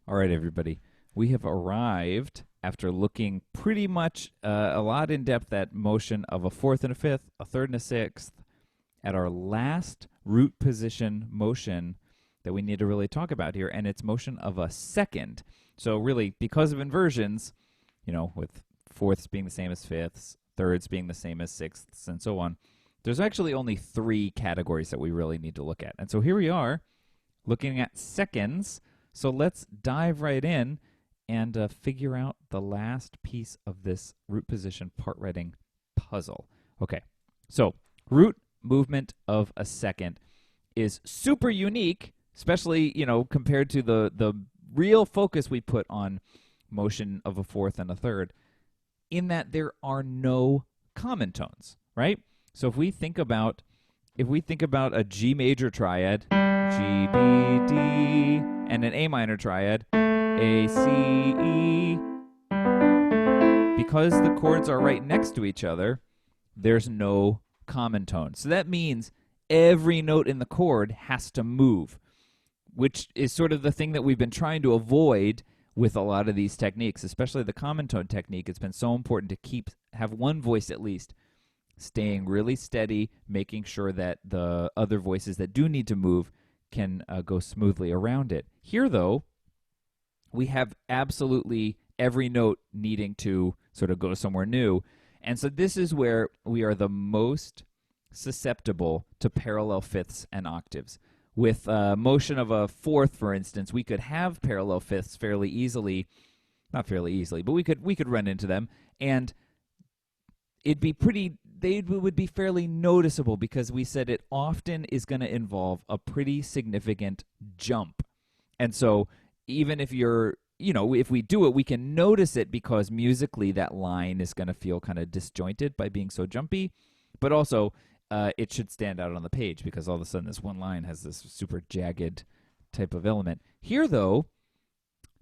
All right, everybody. We have arrived, after looking pretty much a lot in depth at motion of a fourth and a fifth, a third and a sixth, at our last root position motion that we need to really talk about here, and it's motion of a second. So really, because of inversions, with fourths being the same as fifths, thirds being the same as sixths, and so on, there's actually only three categories that we really need to look at. And so here we are, looking at seconds. So let's dive right in and figure out the last piece of this root position part writing puzzle. Okay, so root movement of a second is super unique, especially, compared to the real focus we put on motion of a fourth and a third, in that there are no common tones, right? So if we think about a G major triad, G, B, D, and an A minor triad, A, C, E, because the chords are right next to each other, there's no common tone. So that means every note in the chord has to move, which is sort of the thing that we've been trying to avoid with a lot of these techniques, especially the common tone technique. It's been so important to have one voice at least staying really steady, making sure that the other voices that do need to move can go smoothly around it. Here, though, we have absolutely every note needing to sort of go somewhere new. And so this is where we are the most susceptible to parallel fifths and octaves. With motion of a fourth, for instance, we could have parallel fifths fairly easily. Not fairly easily, but we could run into them. And they would be fairly noticeable, because we said it often is going to involve a pretty significant jump. And so even if if we do it, we can notice it, because musically that line is going to feel kind of disjointed by being so jumpy. But also, it should stand out on the page, because all of a sudden this one line has this super jagged type of element. Here, though,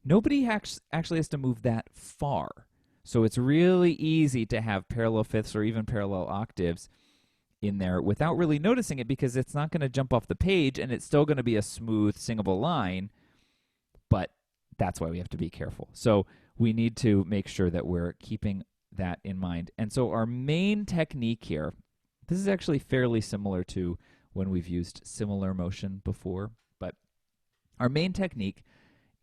nobody actually has to move that far. So it's really easy to have parallel fifths or even parallel octaves in there without really noticing it, because it's not going to jump off the page, and it's still going to be a smooth, singable line. But that's why we have to be careful. So we need to make sure that we're keeping that in mind. And so our main technique here, this is actually fairly similar to when we've used similar motion before, but our main technique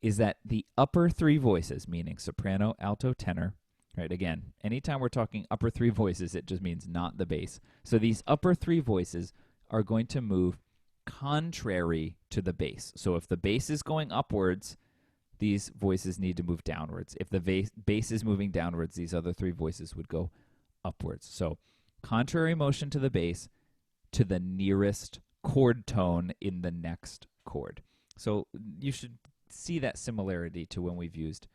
is that the upper three voices, meaning soprano, alto, tenor, right? Again, anytime we're talking upper three voices, it just means not the bass. So these upper three voices are going to move contrary to the bass. So if the bass is going upwards, these voices need to move downwards. If the bass is moving downwards, these other three voices would go upwards. So contrary motion to the bass to the nearest chord tone in the next chord. So you should see that similarity to when we've used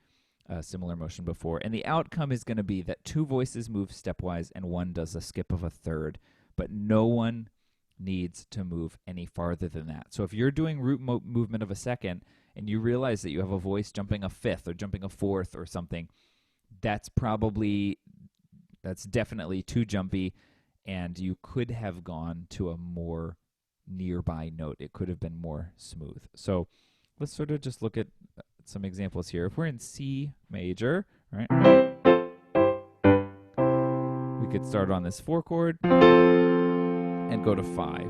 similar motion before. And the outcome is going to be that two voices move stepwise and one does a skip of a third, but no one needs to move any farther than that. So if you're doing root movement of a second and you realize that you have a voice jumping a fifth or jumping a fourth or something, that's definitely too jumpy, and you could have gone to a more nearby note. It could have been more smooth. So let's sort of just look at some examples here. If we're in C major, right, we could start on this 4 chord and go to 5,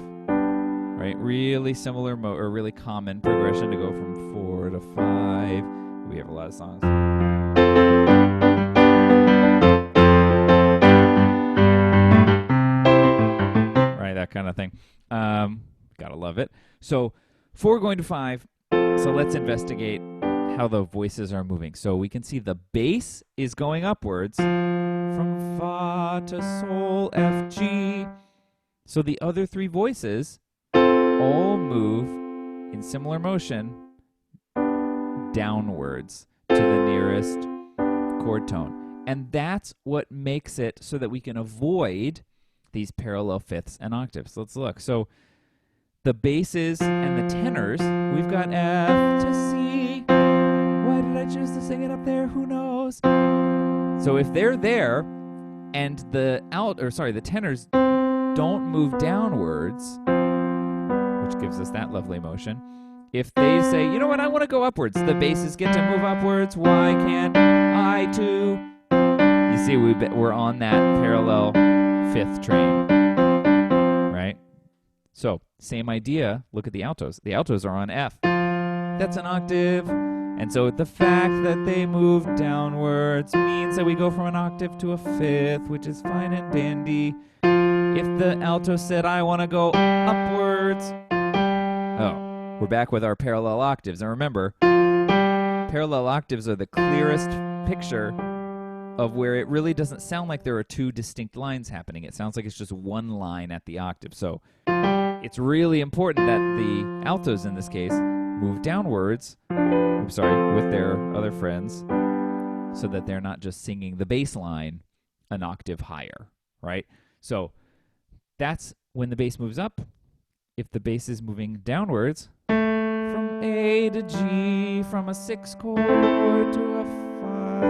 right? Really similar or really common progression to go from 4 to 5. We have a lot of songs. Right, that kind of thing. Gotta love it. So 4 going to 5. So let's investigate how the voices are moving. So we can see the bass is going upwards from Fa to Sol, F, G. So the other three voices all move in similar motion downwards to the nearest chord tone. And that's what makes it so that we can avoid these parallel fifths and octaves. Let's look. So the basses and the tenors, we've got F to C. Why did I choose to sing it up there? Who knows? So if they're there and the tenors don't move downwards, which gives us that lovely motion, if they say, you know what, I want to go upwards, the basses get to move upwards. Why can't I too? You see, we're on that parallel fifth train, right? So, same idea. Look at the altos. The altos are on F. That's an octave. And so the fact that they move downwards means that we go from an octave to a fifth, which is fine and dandy. If the alto said, I want to go upwards. Oh, we're back with our parallel octaves. And remember, parallel octaves are the clearest picture of where it really doesn't sound like there are two distinct lines happening. It sounds like it's just one line at the octave. So it's really important that the altos in this case move downwards, with their other friends, so that they're not just singing the bass line an octave higher, right? So that's when the bass moves up. If the bass is moving downwards, from A to G, from a 6 chord to a 5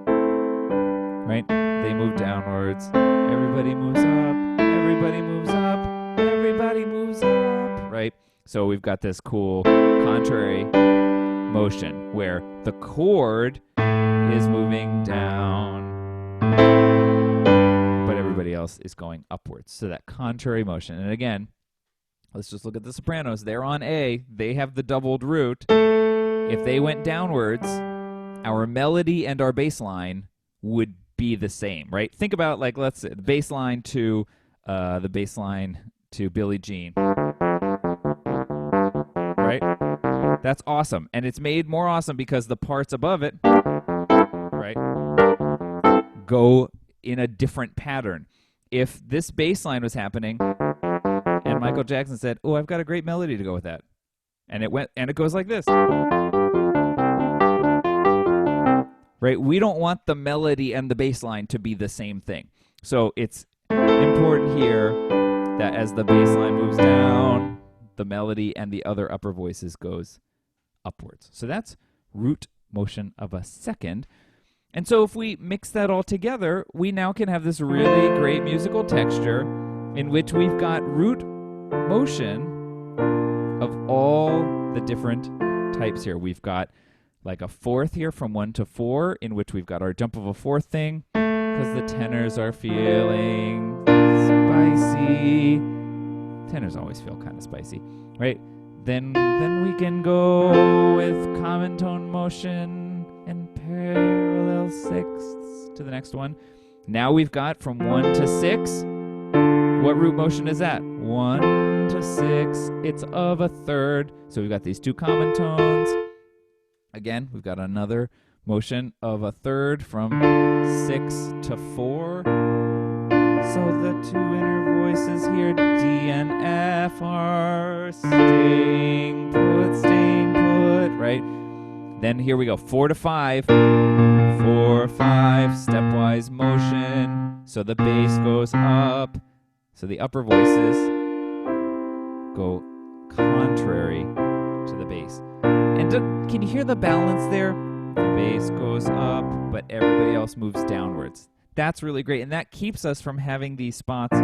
chord, right? They move downwards. Everybody moves up. Everybody moves up. Everybody moves up, right? So we've got this cool contrary motion where the chord is moving down, but everybody else is going upwards. So that contrary motion. And again, let's just look at the sopranos. They're on A. They have the doubled root. If they went downwards, our melody and our bass line would be the same, right? Think about, like, let's say the bass line to Billie Jean. Right? That's awesome. And it's made more awesome because the parts above it, right, go in a different pattern. If this bass line was happening and Michael Jackson said, oh, I've got a great melody to go with that, and it goes like this. Right? We don't want the melody and the bass line to be the same thing. So it's important here that as the bass line moves down, the melody and the other upper voices goes upwards. So that's root motion of a second. And so if we mix that all together, we now can have this really great musical texture in which we've got root motion of all the different types here. We've got like a fourth here from 1 to 4, in which we've got our jump of a fourth thing, because the tenors are feeling spicy. Tenors always feel kind of spicy, right? Then we can go with common tone motion and parallel sixths to the next one. Now we've got from 1 to 6. What root motion is that? 1 to 6. It's of a third. So we've got these two common tones. Again, we've got another motion of a third from 6 to 4. So the two inner voices here, D and F, are staying put, right? Then here we go, 4 to 5. 4, 5, stepwise motion. So the bass goes up. So the upper voices go contrary to the bass. And can you hear the balance there? The bass goes up, but everybody else moves downwards. That's really great, and that keeps us from having these spots.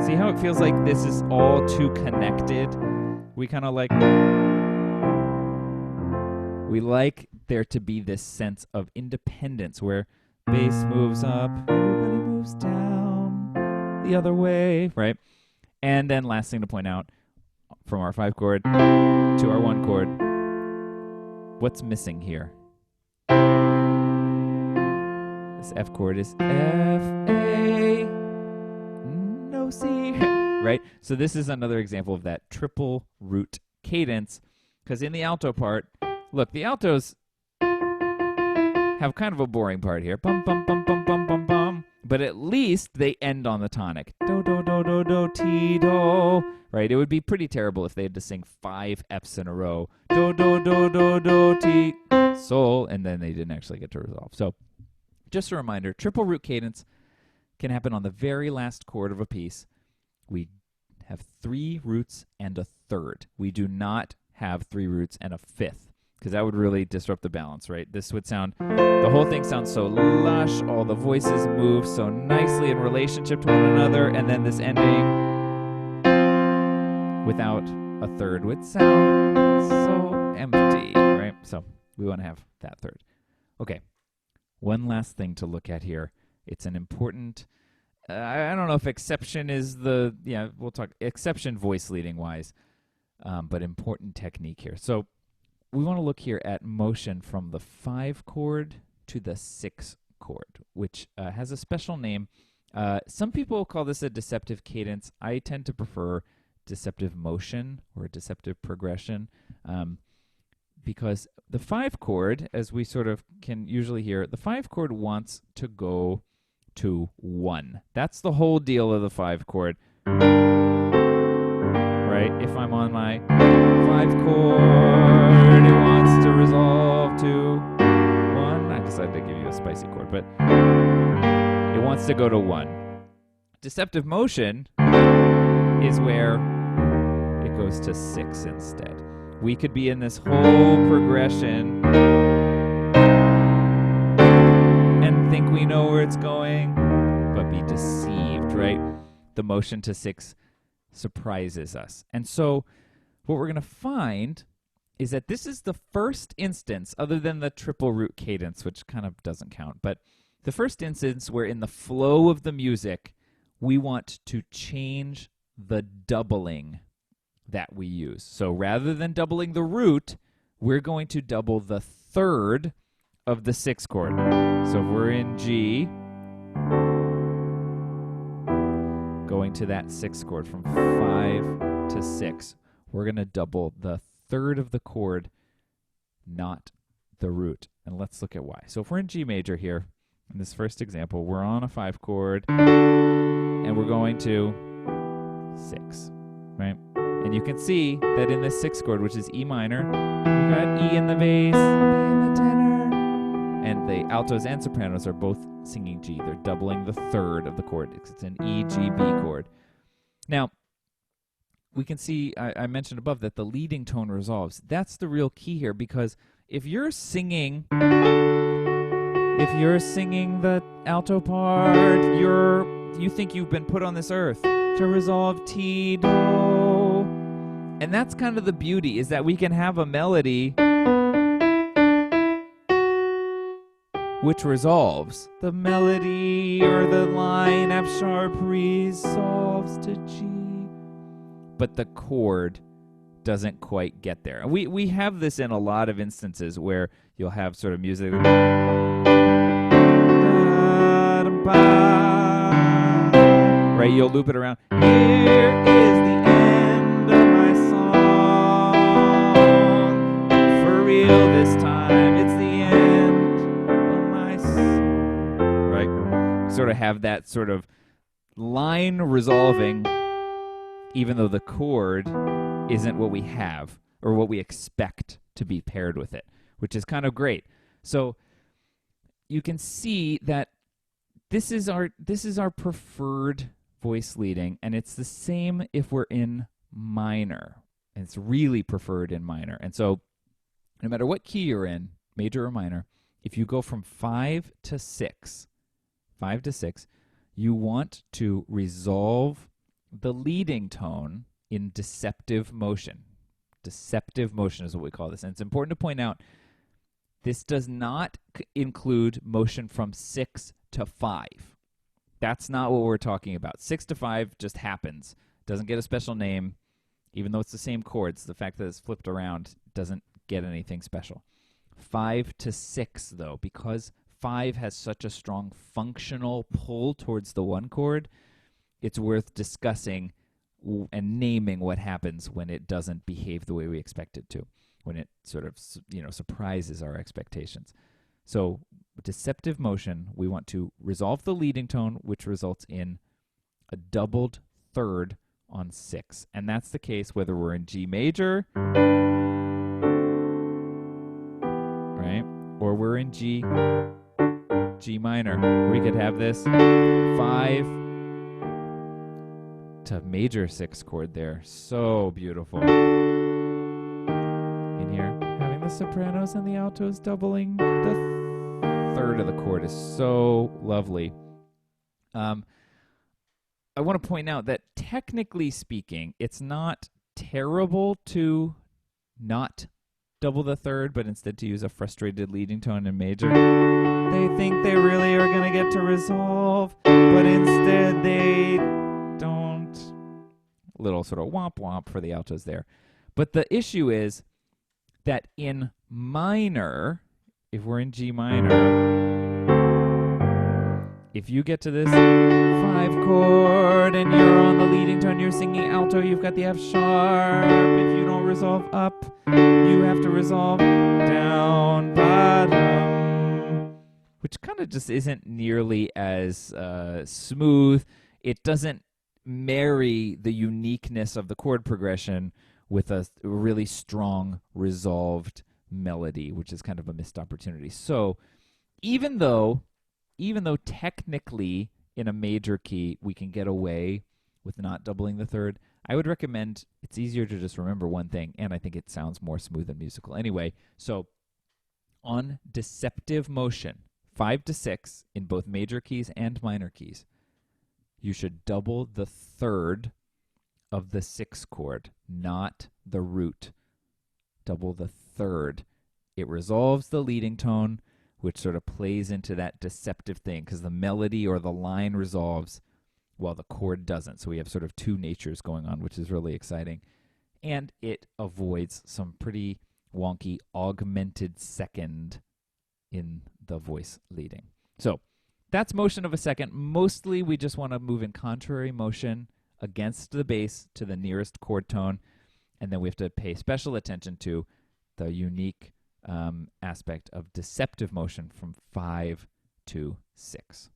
See how it feels like this is all too connected? We kind of we like there to be this sense of independence where bass moves up, everybody moves down the other way, right? And then last thing to point out, from our 5 chord to our 1 chord, what's missing here? This F chord is F, A, no C, right? So this is another example of that triple root cadence, because in the alto part, look, the altos have kind of a boring part here. Bum, bum, bum, bum, bum, bum, bum. But at least they end on the tonic. Do, do, do, do, do, ti, do. Right? It would be pretty terrible if they had to sing 5 Fs in a row. Do, do, do, do, do, ti, sol, and then they didn't actually get to resolve. So just a reminder, triple root cadence can happen on the very last chord of a piece. We have 3 roots and a third. We do not have 3 roots and a fifth, because that would really disrupt the balance, right? This would sound, the whole thing sounds so lush, all the voices move so nicely in relationship to one another, and then this ending without a third would sound so empty, right? So we want to have that third. Okay, one last thing to look at here. It's an important, I don't know if exception is the, we'll talk exception voice leading wise, but important technique here. So we want to look here at motion from the 5 chord to the 6 chord, which has a special name. Some people call this a deceptive cadence. I tend to prefer deceptive motion or deceptive progression, because the 5 chord, as we sort of can usually hear, the 5 chord wants to go to 1. That's the whole deal of the 5 chord. Right? If I'm on my 5 chord, it wants to resolve to 1. I decided to give you a spicy chord, but it wants to go to 1. Deceptive motion is where it goes to 6 instead. We could be in this whole progression and think we know where it's going, but be deceived, right? The motion to 6 surprises us. And so what we're going to find is that this is the first instance, other than the triple root cadence, which kind of doesn't count, but the first instance where in the flow of the music, we want to change the doubling that we use. So rather than doubling the root, we're going to double the third of the 6 chord. So if we're in G, going to that 6 chord from 5 to 6, we're going to double the third of the chord, not the root. And let's look at why. So if we're in G major here, in this first example, we're on a 5 chord, and we're going to 6, right? And you can see that in this 6th chord, which is E minor, we've got E in the bass, B in the tenor, and the altos and sopranos are both singing G. They're doubling the third of the chord. It's an E, G, B chord. Now, we can see, I mentioned above, that the leading tone resolves. That's the real key here, because if you're singing the alto part, you think you've been put on this earth to resolve T, Do. And that's kind of the beauty, is that we can have a melody which resolves. The melody or the line F sharp resolves to G. But the chord doesn't quite get there. And we have this in a lot of instances where you'll have sort of music. Right, you'll loop it around. Here is the end of my song. For real this time, it's the end of my song. Right? Sort of have that sort of line resolving, even though the chord isn't what we have or what we expect to be paired with it, which is kind of great. So you can see that this is our preferred voice leading, and it's the same if we're in minor. And it's really preferred in minor. And so no matter what key you're in, major or minor, if you go from 5 to 6, you want to resolve the leading tone in deceptive motion. Deceptive motion is what we call this. And it's important to point out, this does not include motion from 6 to 5. That's not what we're talking about. 6 to 5 just happens. Doesn't get a special name. Even though it's the same chords, the fact that it's flipped around doesn't get anything special. 5 to 6, though, because 5 has such a strong functional pull towards the 1 chord, it's worth discussing and naming what happens when it doesn't behave the way we expect it to, when it sort of, surprises our expectations. So, deceptive motion, we want to resolve the leading tone, which results in a doubled third on 6. And that's the case whether we're in G major, right? Or we're in G minor. We could have this 5 to major 6 chord there. So beautiful. In here, having the sopranos and the altos doubling the third of the chord is so lovely. I want to point out that technically speaking, it's not terrible to not double the third, but instead to use a frustrated leading tone in major. They think they really are going to get to resolve, but instead they don't. Little sort of womp womp for the altos there. But the issue is that in minor, if we're in G minor, if you get to this 5 chord and you're on the leading tone, you're singing alto, you've got the F sharp. If you don't resolve up, you have to resolve down, bottom, which kind of just isn't nearly as smooth. It doesn't marry the uniqueness of the chord progression with a really strong resolved melody, which is kind of a missed opportunity. So even though technically in a major key we can get away with not doubling the third, I would recommend, it's easier to just remember one thing, and I think it sounds more smooth and musical. Anyway, so on Deceptive Motion, 5 to 6 in both major keys and minor keys, you should double the third of the 6 chord, not the root. Double the third. It resolves the leading tone, which sort of plays into that deceptive thing, because the melody or the line resolves while the chord doesn't. So we have sort of two natures going on, which is really exciting. And it avoids some pretty wonky augmented second in the voice leading. So that's motion of a second. Mostly we just want to move in contrary motion against the bass to the nearest chord tone, and then we have to pay special attention to the unique aspect of deceptive motion from 5 to 6.